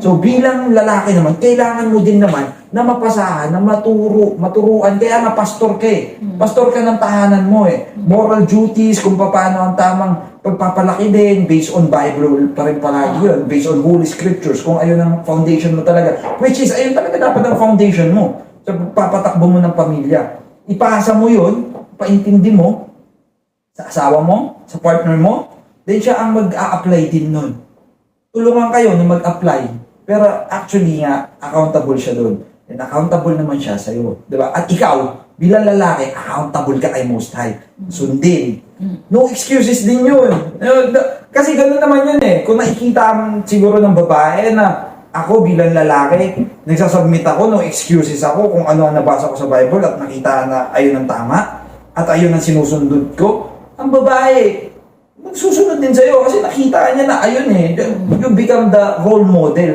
So bilang lalaki naman, kailangan mo din naman na mapasahan, na maturuan. Kaya nga pastor ka eh. Pastor ka ng tahanan mo eh. Moral duties, kung paano ang tamang pagpapalaki din, based on Bible pa rin palagi yun. Based on Holy Scriptures, kung ayun ang foundation mo talaga. Which is, ayun talaga dapat ang foundation mo. Sa papatakbo mo ng pamilya. Ipasa mo yun, paintindi mo, sa asawa mo, sa partner mo, then siya ang mag-a-apply din nun. Tulungan kayo na mag-apply. Pero actually nga, accountable siya doon. And accountable naman siya sa'yo. Diba? At ikaw, bilang lalaki, accountable ka kay Most High. Sundin. No excuses din yun. Kasi gano'n naman yun eh. Kung nakikita siguro ng babae na ako bilang lalaki, nagsasubmit ako, no excuses ako kung ano ang nabasa ko sa Bible at nakita na ayun ang tama at ayun ang sinusundod ko. Ang babae, magsusunod din sa'yo kasi nakita niya na ayun eh. You become the role model.